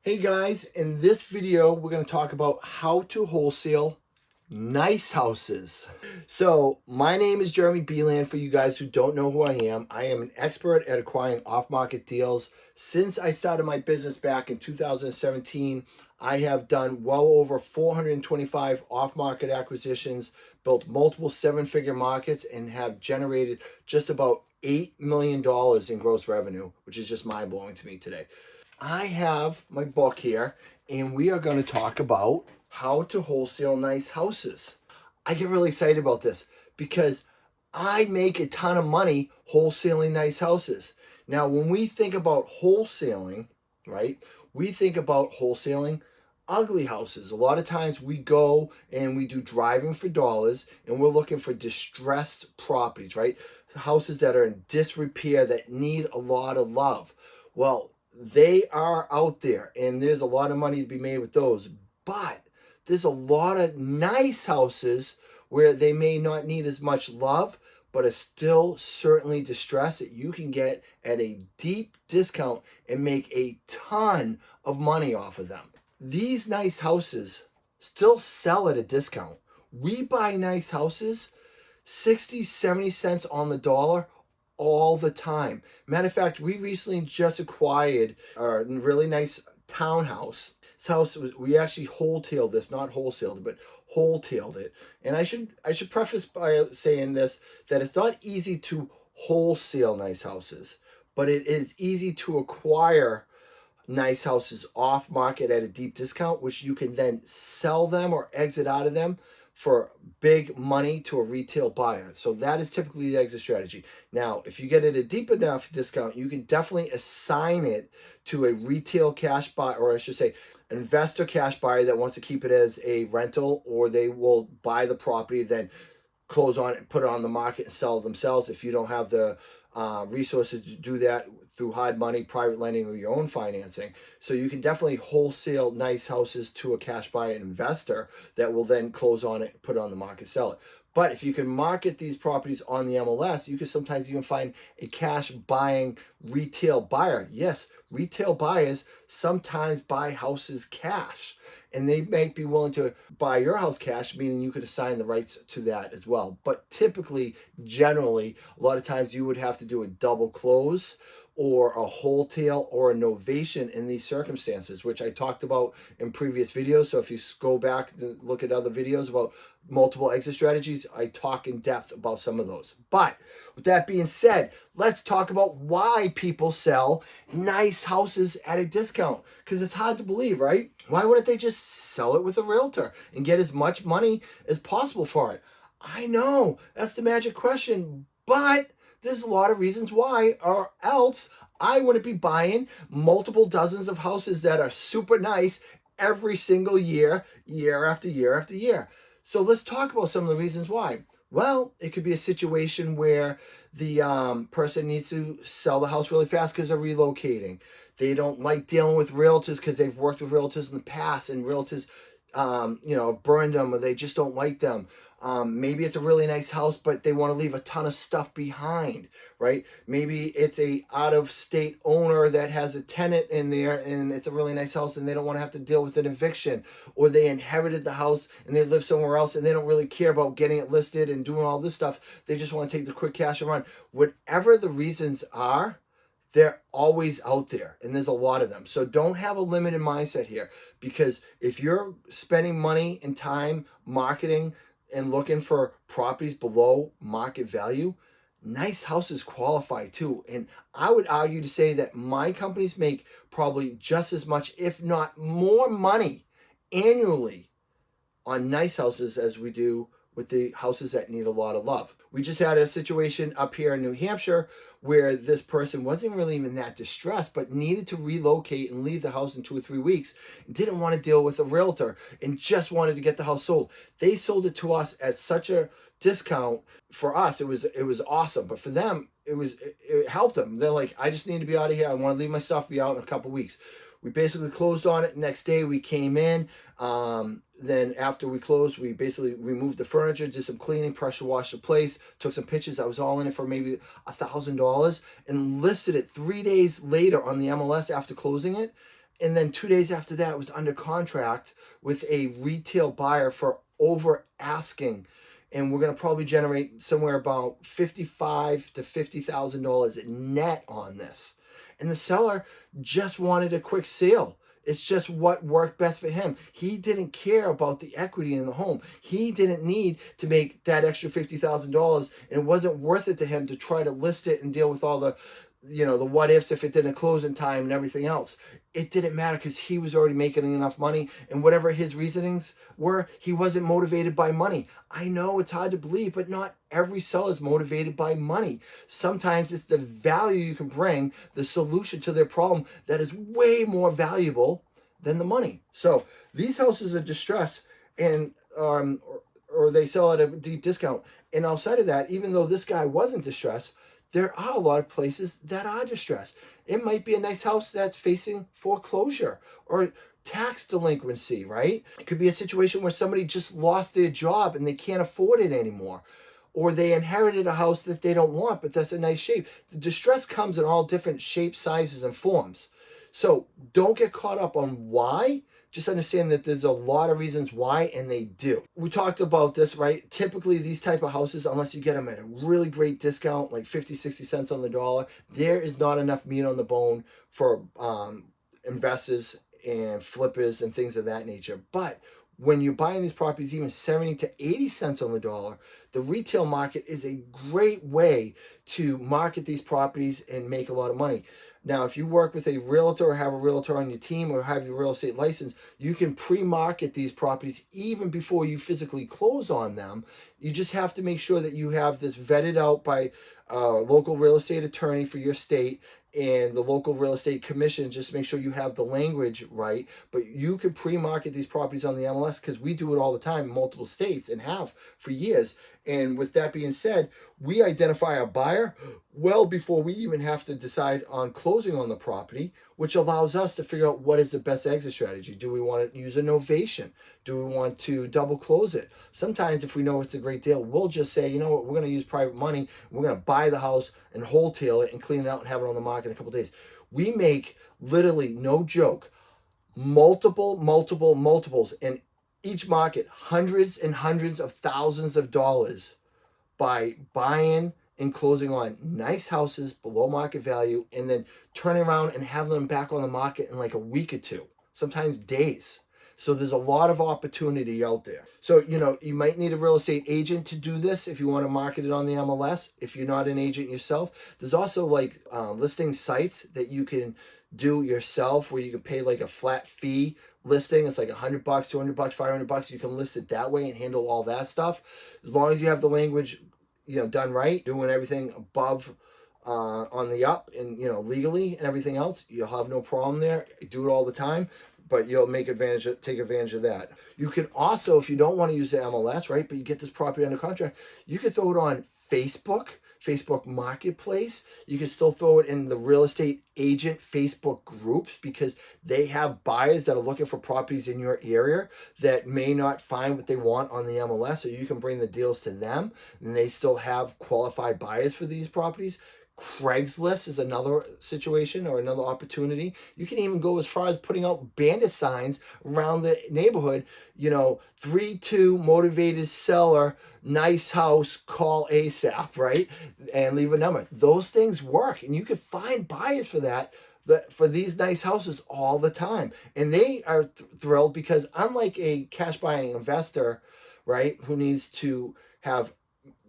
Hey guys, in this video, we're going to talk about how to wholesale nice houses. So my name is Jeremy Beeland. For you guys who don't know who I am an expert at acquiring off-market deals. Since I started my business back in 2017, I have done well over 425 off-market acquisitions, built multiple seven-figure markets, and have generated just about $8 million in gross revenue, which is just mind-blowing to me today. I have my book here, and we are going to talk about how to wholesale nice houses. I get really excited about this because I make a ton of money wholesaling nice houses. Now, when we think about wholesaling, right, we think about wholesaling ugly houses. A lot of times we go and we do driving for dollars and we're looking for distressed properties, right? Houses that are in disrepair that need a lot of love. Well, they are out there and there's a lot of money to be made with those, but there's a lot of nice houses where they may not need as much love but are still certainly distressed that you can get at a deep discount and make a ton of money off of them. These nice houses still sell at a discount. We buy nice houses 60, 70 cents on the dollar all the time. Matter of fact, we recently just acquired a really nice townhouse. This house we actually wholetailed this, not wholesaled, but wholetailed it. And I should preface by saying this, that it's not easy to wholesale nice houses, but it is easy to acquire nice houses off market at a deep discount, which you can then sell them or exit out of them for big money to a retail buyer. So that is typically the exit strategy. Now, if you get it at a deep enough discount, you can definitely assign it to a retail cash buyer, or I should say, an investor cash buyer that wants to keep it as a rental, or they will buy the property, then close on it and put it on the market and sell it themselves if you don't have the resources to do that through hard money, private lending, or your own financing. So you can definitely wholesale nice houses to a cash buyer investor that will then close on it, put it on the market, sell it. But if you can market these properties on the MLS, you can sometimes even find a cash buying retail buyer. Yes, retail buyers sometimes buy houses cash, and they might be willing to buy your house cash, meaning you could assign the rights to that as well. But typically, generally, a lot of times you would have to do a double close or a wholesale or a novation in these circumstances, which I talked about in previous videos. So if you go back and look at other videos about multiple exit strategies, I talk in depth about some of those. But with that being said, let's talk about why people sell nice houses at a discount, because it's hard to believe, right? Why wouldn't they just sell it with a realtor and get as much money as possible for it? I know that's the magic question, but there's a lot of reasons why, or else I wouldn't be buying multiple dozens of houses that are super nice every single year, year after year after year. So let's talk about some of the reasons why. Well, it could be a situation where the person needs to sell the house really fast because they're relocating. They don't like dealing with realtors because they've worked with realtors in the past, and realtors burned them, or they just don't like them. Maybe it's a really nice house, but they want to leave a ton of stuff behind, right? Maybe it's a out-of-state owner that has a tenant in there, and it's a really nice house, and they don't want to have to deal with an eviction. Or they inherited the house, and they live somewhere else, and they don't really care about getting it listed and doing all this stuff. They just want to take the quick cash and run. Whatever the reasons are, they're always out there, and there's a lot of them. So don't have a limited mindset here, because if you're spending money and time marketing and looking for properties below market value, nice houses qualify too. And I would argue to say that my companies make probably just as much, if not more money annually on nice houses as we do with the houses that need a lot of love. We just had a situation up here in New Hampshire where this person wasn't really even that distressed, but needed to relocate and leave the house in 2 or 3 weeks, and didn't want to deal with a realtor and just wanted to get the house sold. They sold it to us at such a discount. For us, it was awesome, but for them, it helped them. They're like, I just need to be out of here. I want to leave my stuff, be out in a couple weeks. We basically closed on it. Next day we came in. Then after we closed, we basically removed the furniture, did some cleaning, pressure washed the place, took some pictures. I was all in it for maybe $1,000, and listed it 3 days later on the MLS after closing it And then 2 days after that, it was under contract with a retail buyer for over asking. And we're going to probably generate somewhere about $55,000 to $50,000 net on this. And the seller just wanted a quick sale. It's just what worked best for him. He didn't care about the equity in the home. He didn't need to make that extra $50,000, and it wasn't worth it to him to try to list it and deal with all the, the what ifs if it didn't close in time and everything else. It didn't matter because he was already making enough money, and whatever his reasonings were, he wasn't motivated by money. I know it's hard to believe, but not every seller is motivated by money. Sometimes it's the value you can bring, the solution to their problem, that is way more valuable than the money. So these houses are distressed, and or they sell at a deep discount. And outside of that, even though this guy wasn't distressed, there are a lot of places that are distressed. It might be a nice house that's facing foreclosure or tax delinquency, right? It could be a situation where somebody just lost their job and they can't afford it anymore. Or they inherited a house that they don't want, but that's a nice shape. The distress comes in all different shapes, sizes, and forms. So don't get caught up on why. Just understand that there's a lot of reasons why, and they do. We talked about this, right? Typically, these type of houses, unless you get them at a really great discount, like 50, 60 cents on the dollar, there is not enough meat on the bone for investors and flippers and things of that nature. But when you're buying these properties, even 70 to 80 cents on the dollar, the retail market is a great way to market these properties and make a lot of money. Now, if you work with a realtor or have a realtor on your team or have your real estate license, you can pre-market these properties even before you physically close on them. You just have to make sure that you have this vetted out by a local real estate attorney for your state and the local real estate commission. Just make sure you have the language right. But you can pre-market these properties on the MLS because we do it all the time in multiple states and have for years. And with that being said, we identify a buyer well before we even have to decide on closing on the property, which allows us to figure out what is the best exit strategy. Do we want to use a novation? Do we want to double close it? Sometimes if we know it's a great deal, we'll just say, you know what, we're going to use private money. We're going to buy the house and wholesale it and clean it out and have it on the market in a couple of days. We make, literally, no joke, multiples in each market, hundreds and hundreds of thousands of dollars by buying and closing on nice houses below market value and then turning around and having them back on the market in like a week or two, sometimes days. So there's a lot of opportunity out there. So, you might need a real estate agent to do this if you want to market it on the MLS. If you're not an agent yourself, there's also like listing sites that you can do yourself where you can pay like a flat fee listing. It's like $100, $200, $500. You can list it that way and handle all that stuff. As long as you have the language, done right, doing everything above on the up and, legally and everything else, you'll have no problem there. I do it all the time, but you'll take advantage of that. You can also, if you don't want to use the MLS, right, but you get this property under contract, you can throw it on Facebook Marketplace. You can still throw it in the real estate agent Facebook groups because they have buyers that are looking for properties in your area that may not find what they want on the MLS, so you can bring the deals to them and they still have qualified buyers for these properties. Craigslist is another situation or another opportunity. You can even go as far as putting out bandit signs around the neighborhood, 3-2 motivated seller, nice house, call ASAP, right? And leave a number. Those things work, and you can find buyers for that, for these nice houses all the time. And they are thrilled because unlike a cash buying investor, right, who needs to have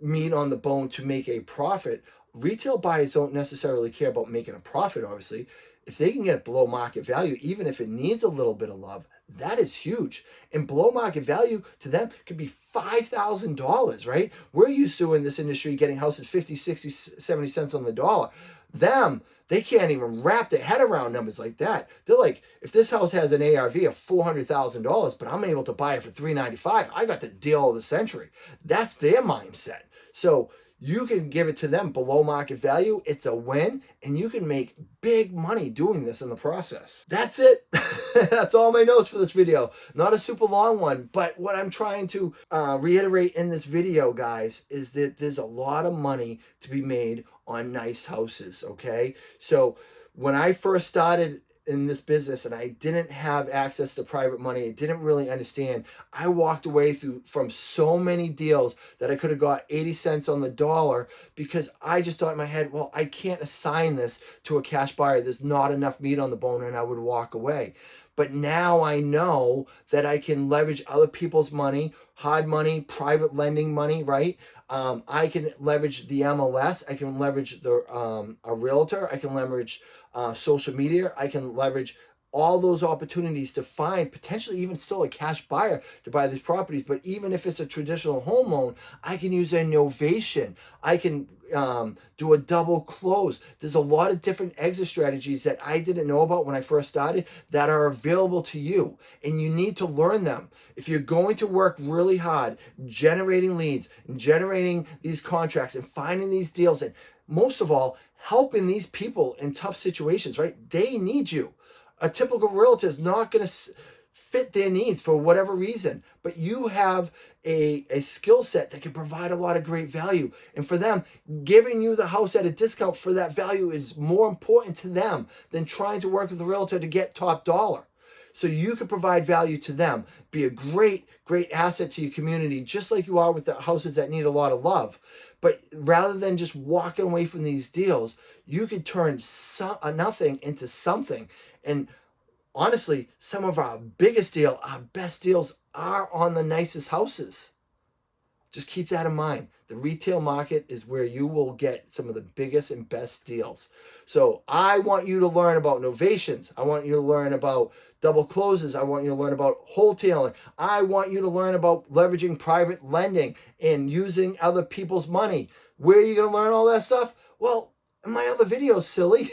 meat on the bone to make a profit, retail buyers don't necessarily care about making a profit, obviously. If they can get it below market value, even if it needs a little bit of love, that is huge. And below market value to them could be $5,000, right? We're used to in this industry getting houses 50, 60, 70 cents on the dollar. They can't even wrap their head around numbers like that. They're like, if this house has an ARV of $400,000, but I'm able to buy it for $395, I got the deal of the century. That's their mindset. So you can give it to them below market value. It's a win, and you can make big money doing this in the process. That's it. That's all my notes for this video. Not a super long one, but what I'm trying to reiterate in this video, guys, is that there's a lot of money to be made on nice houses, okay? So when I first started in this business and I didn't have access to private money, I didn't really understand, I walked away from so many deals that I could have got 80 cents on the dollar because I just thought in my head, well, I can't assign this to a cash buyer. There's not enough meat on the bone, and I would walk away. But now I know that I can leverage other people's money, hard money, private lending money, right? I can leverage the MLS. I can leverage a realtor. I can leverage social media. I can leverage all those opportunities to find potentially even still a cash buyer to buy these properties. But even if it's a traditional home loan, I can use innovation. I can do a double close. There's a lot of different exit strategies that I didn't know about when I first started that are available to you, and you need to learn them. If you're going to work really hard generating leads and generating these contracts and finding these deals, and most of all, helping these people in tough situations, right? They need you. A typical realtor is not going to fit their needs for whatever reason, but you have a skill set that can provide a lot of great value. And for them, giving you the house at a discount for that value is more important to them than trying to work with a realtor to get top dollar. So you can provide value to them, be a great asset to your community, just like you are with the houses that need a lot of love. But rather than just walking away from these deals, you could turn nothing into something. And honestly, some of our biggest deals, our best deals are on the nicest houses. Just keep that in mind. The retail market is where you will get some of the biggest and best deals. So I want you to learn about novations. I want you to learn about double closes. I want you to learn about wholesaling. I want you to learn about leveraging private lending and using other people's money. Where are you going to learn all that stuff? Well, in my other videos, silly.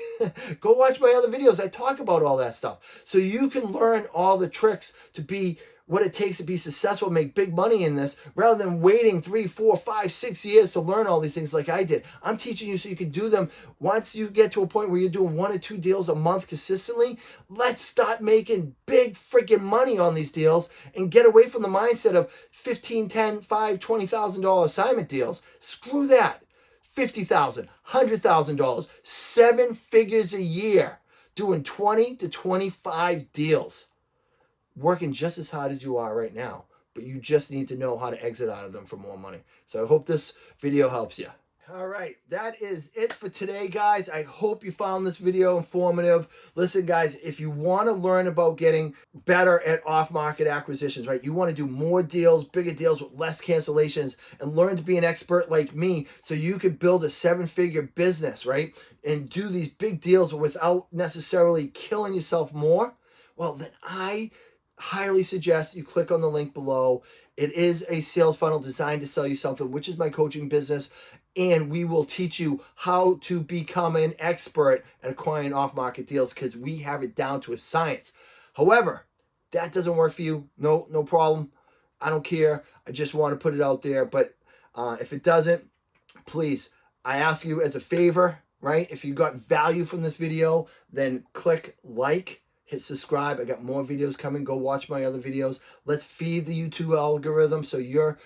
Go watch my other videos. I talk about all that stuff. So you can learn all the tricks to be what it takes to be successful, make big money in this, rather than waiting 3, 4, 5, 6 years to learn all these things like I did. I'm teaching you so you can do them. Once you get to a point where you're doing 1 or 2 deals a month consistently, let's start making big freaking money on these deals and get away from the mindset of 15, 10, 5, $20,000 assignment deals. Screw that. $50,000, $100,000, 7 figures a year, doing 20 to 25 deals. Working just as hard as you are right now, but you just need to know how to exit out of them for more money. So I hope this video helps you. All right, that is it for today, guys. I hope you found this video informative. Listen, guys, if you want to learn about getting better at off-market acquisitions, right? You want to do more deals, bigger deals with less cancellations, and learn to be an expert like me so you could build a 7-figure business, right? And do these big deals without necessarily killing yourself more. Well, then I highly suggest you click on the link below. It is a sales funnel designed to sell you something, which is my coaching business. And we will teach you how to become an expert at acquiring off-market deals because we have it down to a science. However, that doesn't work for you. No problem. I don't care. I just want to put it out there. But if it doesn't, please, I ask you as a favor, right? If you got value from this video, then click like. Hit subscribe. I got more videos coming. Go watch my other videos. Let's feed the YouTube algorithm so you're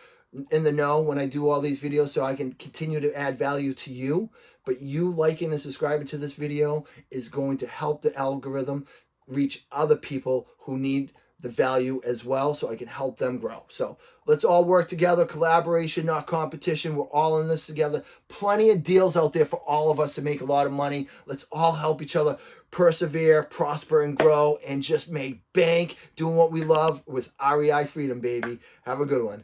in the know when I do all these videos so I can continue to add value to you. But you liking and subscribing to this video is going to help the algorithm reach other people who need the value as well so I can help them grow. So let's all work together. Collaboration, not competition. We're all in this together. Plenty of deals out there for all of us to make a lot of money. Let's all help each other persevere, prosper, and grow, and just make bank doing what we love with REI Freedom, baby. Have a good one.